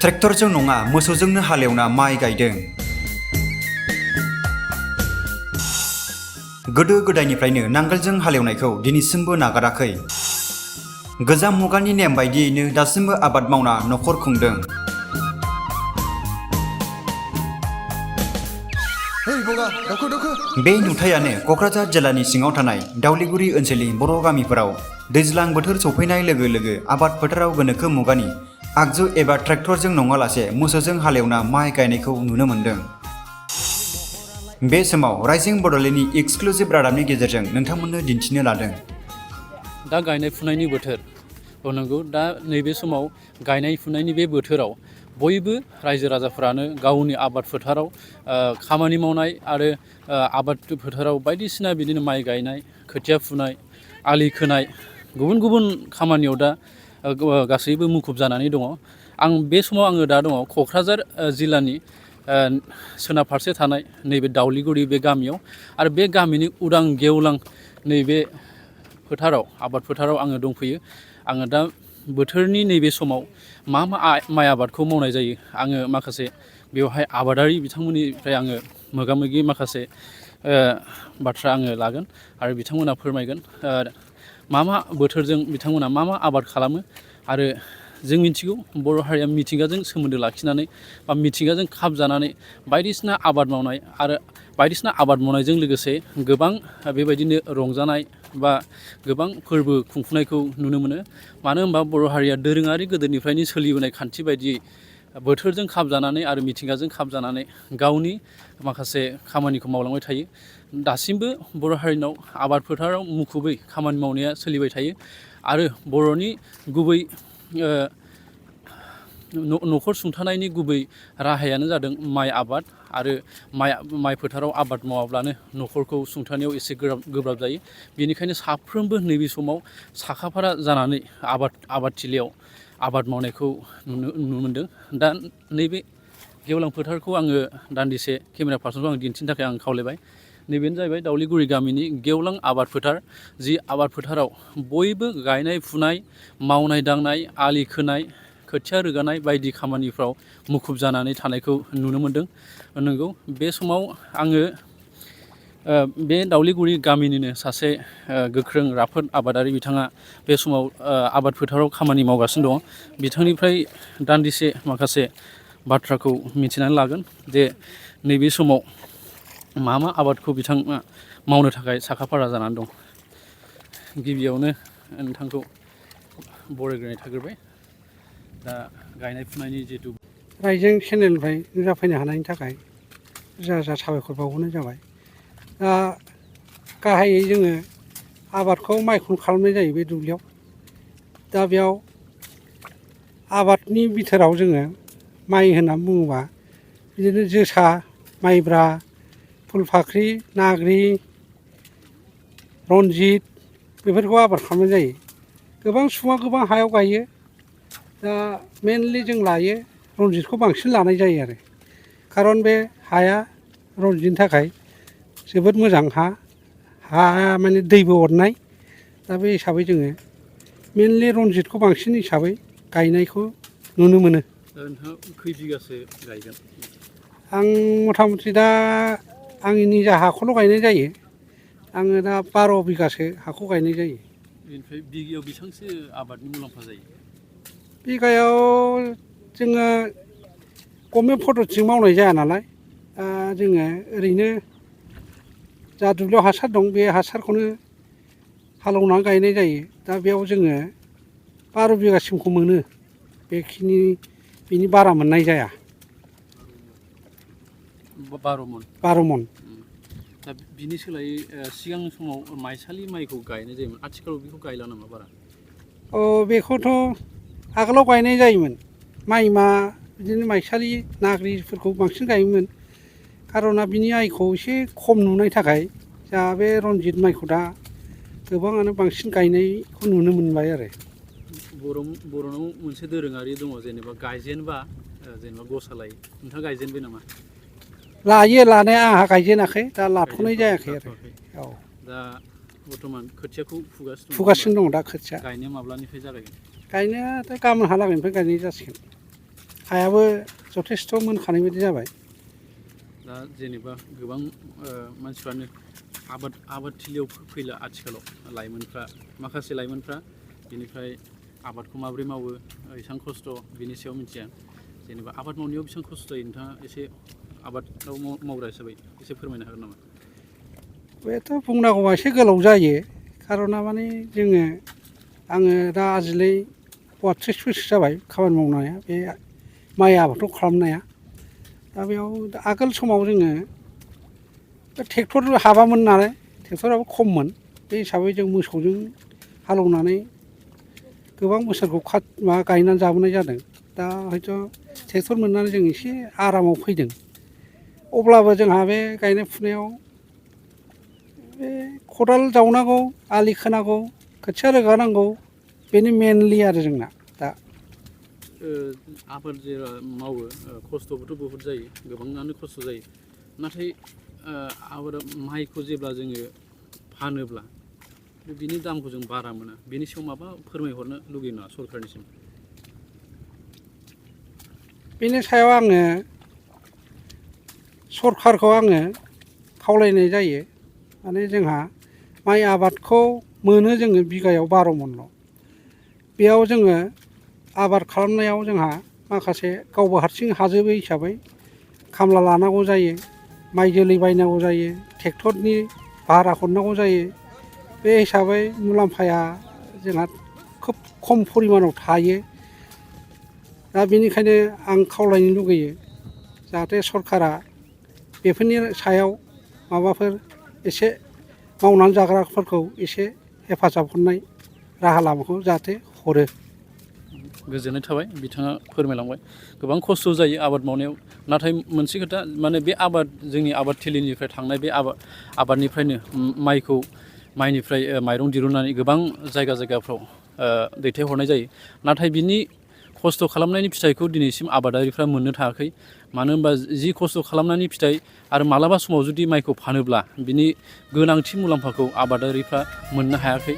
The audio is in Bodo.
ट्रेक्टरजों नङा मोसौजोंनो हालेवना माइ गायदों। गोदो गोदायनिफ्रायनो नांगोलजों हालेवनायखौ दिनैसिमबो नागाराखै। गोजाम मुगानि नेम बायदियैनो दासिमबो आबाद मावना नखर खुंदों। बे नुथायानो क'क्राझार जिल्लानि सिङाव थानाय दावलिगुरि ओनसोलनि बर' गामिफोराव दैज्लां बोथोर सफैनाय लोगो लोगो आबाद फोथाराव गोनोखो मुगानि आगजु एबा ट्रेक्टरजों नङालासे मोसौजों हालेवना माइ गायनायखौ नुनो मोन्दों। बे समाव राइजिं बड'लेण्डनि एक्सक्लुसिभ रादाबनि गेजेरजों नोंथांमोननो दिन्थिनो लादों। दा गायनाय फुनायनि बोथोर नंगौ। दा नैबे समाव गायनाय फुनायनि बे बोथोराव बयबो रायजो राजाफ्रानो गावनि आबाद फोथाराव खामानि मावनाय आरो आबाद फोथाराव बायदिसिना बिदिनो माइ गायनाय, खोथिया फुनाय, आलि खोनाय, गुबुन गुबुन खामानियाव दा गासैबो मुखुब जानानै दङ। आं बे समाव आङो दा दङ क'क्राझार जिल्लानि सोनाब फारसे थानाय नैबे दावलिगुरि बे गामियाव आरो बे गामिनि उदां गेवलां नैबे फोथाराव आबाद फोथाराव आङो दंफैयो। आङो दा बोथोरनि नैबे समाव मा माइ आबादखौ मावनाय जायो आङो माखासे बेवहाय आबादारि बिथांमोननिफ्राय आङो मोगा मोगि माखासे बाथ्रा आङो लागोन आरो बिथांमोना फोरमायगोन मा बोथोरजों बिथांमोना मा आबाद खालामो। आरो जों मिथिगौ बर' हारिया मिथिंगाजों सोमोन्दो लाखिनानै बा मिथिंगाजों खाबजानानै बायदिसिना आबाद मावनाय आरो बायदिसिना आबाद मावनायजों लोगोसे गोबां बेबायदिनो रंजानाय बा गोबां फोरबो खुंफुंनायखौ नुनो मोनो। मानो होनबा बर' हारिया दोरोङारि गोदोनिफ्रायनो सोलिबोनाय खान्थि बायदियै बोथोरजों खाबजानानै आरो मिथिंगाजों खाबजानानै गावनि माखासे खामानिखौ मावलांबाय थायो। दासिमबो बर' हारिनाव आबाद फोथाराव मुखुबै खामानि मावनाया सोलिबाय थायो आरो बर'नि गुबै न'खर सुंथानायनि गुबै राहायानो जादों माइ आबाद आरो माइ फोथाराव आबाद मावाब्लानो न'खरखौ सुंथानायाव एसे गोब्राब जायो। बेनिखायनो साफ्रोमबो नैबे समाव साखाफारा जानानै आबादथिलियाव आबाद मावनायखौ नुनो मोनदों। दा नैबे गेवलां फोथारखौ आङो दान्दिसे केमेरा पार्सनखौ आं दिन्थिनो थाखाय आं खावलायबाय। नैबेनो जाहैबाय दावलिगुरि गामिनि गेवलां आबाद फोथार। जि आबाद फोथाराव बयबो गायनाय फुनाय, मावनाय दांनाय, आलि खोनाय, खोथिया रोगानाय बायदि खामानिफ्राव मुखुब जानानै थानायखौ नुनो मोनदों। नंगौ बे समाव आङो बे दावलिगुरि गामिनिनो सासे गोख्रों राफोद आबादारि बिथाङा बे समाव आबाद फोथाराव खामानि मावगासिनो दङ। बिथांनिफ्राय दान्दिसे माखासे बाथ्राखौ मिथिनानै लागोन जे नैबे समाव मा आबादखौ बिथाङा मावनो थाखाय साखाफारा जानानै दं। गिबियावनो नोंथांखौ बरायग्रोनाय थाग्रोबाय। दा गायनाय फुनायनि जिहेतु रायजिं चेनेलनिफ्राय नुजाफैनो हानायनि थाखाय रोजा साबायखर बावहरनाय जाबाय। दा गाहायै जोङो आबादखौ माइखौनो खालामनाय जायो बे दुब्लियाव। दा बेयाव आबादनि बिथोराव जोङो माइ होननानै बुङोबा बिदिनो जोसा, माइब्रा, फुलफाख्रि, नाग्रि, रन्जित बेफोरखौ आबाद खालामनाय जायो। गोबां सुबुङा गोबां हायाव गायो। दा मेनलि जों लायो रन्जितखौ बांसिन लानाय जायो आरो खारन बे हाया रन्जितनि थाखाय जोबोद मोजां हा माने दैबो अरनाय। दा बे हिसाबै जोङो मेनलि रन्जितखौ बांसिन हिसाबै गायनायखौ नुनो मोनो। नोंथाङा खै बिगासो गायगोन? आं मथा मथि दा आंनि निजा हाखौल' गायनाय जायो। आङो दा 12 बिगासो हाखौ गायनाय जायो। बेनिफ्राय बिगायाव बेसेबांसो आबादनि मुलाम्फा जायो? बिगायाव जोङो गभर्नमेन्ट पद्धतिजों मावनाय जाया नालाय जोङो ओरैनो जा दुब्लियाव हासार दं बे हासारखौनो हालेवनानै गायनाय जायो। दा बेयाव जोङो 12 बिगासिमखौ मोनो। बिनि बारा मोननाय जाया। 12 मन। दा बिनि सोलायै सिगां समाव माइसालि माइखौ गायनाय जायोमोन। आथिखालाव बेखौ गायला नामा बारा? बेखौथ' आगोलाव गायनाय जायोमोन। माइमा बिदिनो माइसालि नाग्रिफोरखौ बांसिन गायोमोन। खार'ना बिनि आइखौ एसे खम नुनाय थाखाय जोंहा बे रन्जित माइखौ दा गोबाङानो बांसिन गायनायखौ नुनो मोनबाय आरो। बर'नाव मोनसे दोरोङारि दङ जेनेबा गायजेनबा जेनेबा गसा लायो। नोंथाङा गायजेनबाय नामा? लायो लानाया आंहा गायजेनाखै दा लाथ'नाय जायाखै आरो। औ दा बर्थमान खोथियाखौ फुगासिनो दं दा खोथिया। गायनाया माब्लानिफ्राय जागायगोन? गायनाया दा गाबोनहालागैनिफ्राय गायनाय जासिगोन। हायाबो जथेस्थ' मोनखानाय बायदि जाबाय। दा जेनेबा गोबां मानसिफ्रानो आबादथिलियाव फैला आथिखालाव लाइमोनफ्रा माखासे लाइमोनफ्रा बेनिफ्राय आबादखौ माबोरै मावो एसेबां खस्थ' बिनि सायाव मिथिया जेनेबा आबाद मावनायाव बेसेबां खस्थ' जायो नोंथाङा एसे आबादाव मावग्रा हिसाबै एसे फोरमायनो हागोन नामा? बेथ' बुंनांगौबा एसे गोलाव जायो खार'ना माने आङो दा आजिलै 32 बोसोर जाबाय खामानि मावनाया बे माइ आबादखौ खालामनाया। दा बेयाव आगोल समाव जोङो ट्रेक्टर हाबामोन नालाय ट्रेक्टराबो खममोन बे हिसाबै जों मोसौजों हालेवनानै गोबां बोसोरखौ गायनानै जाबोनाय जादों। दा हयथ' ट्रेक्टर मोननानै जों एसे आरामाव फैदों। अब्लाबो जोंहा बे गायनाय फुनायाव बे खदाल जावनांगौ, आलि खोनांगौ, खोथिया रोगानांगौ बेनो मेनलि आरो जोंना दा। आबाद जेला मावो खस्थ'बोथ' बहुद जायो, गोबाङानो खस्थ' जायो। नाथाय माइखौ जेब्ला जोङो फानोब्ला बिनि दामखौ जों बारा मोना। बेनि सायाव माबा फोरमायहरनो लुगैयो नामा सरकारनिसिम? बेनि सायाव आङो सरकारखौ खावलायनाय जायो। माने जोंहा माइ आबादखौ मोनो जोङो बिगायाव 12 मनल'। बेयाव जोङो आबाद खालामनायाव जोंहा माखासे गावबो हारसिं हाजोबो हिसाबै खामला लानांगौ जायो, माइ जोलै बायनांगौ जायो, ट्रेक्टरनि भारा हरनांगौ जायो। बे हिसाबै मुलाम्फाया जोंहा खोब खम परिमानाव थायो। दा बेनिखायनो आं खावलायनो लुगैयो जाहाथे सरकारा बेफोरनि सायाव माबाफोर एसे मावनानै जाग्राफोरखौ एसे हेफाजाब हरनाय राहा लामाखौ जाहाथे हरो। गोजोननाय थाबाय बिथाङा फोरमायलांबाय गोबां खस्थ' जायो आबाद मावनायाव। नाथाय मोनसे खोथा माने बे जोंनि आबादथिलिनिफ्राय थांनाय बे आबादनिफ्रायनो माइनिफ्राय माइरं दिरुननानै गोबां जायगाफ्राव दैथायहरनाय जायो। नाथाय बिनि खस्थ' खालामनायनि फिथाइखौ दिनैसिम आबादारिफ्रा मोननो थाङाखै। मानो होनबा जि खस्थ' खालामनायनि फिथाइ आरो मालाबा समाव जुदि माइखौ फानोब्ला बिनि गोनांथि मुलाम्फाखौ आबादारिफ्रा मोननो हायाखै।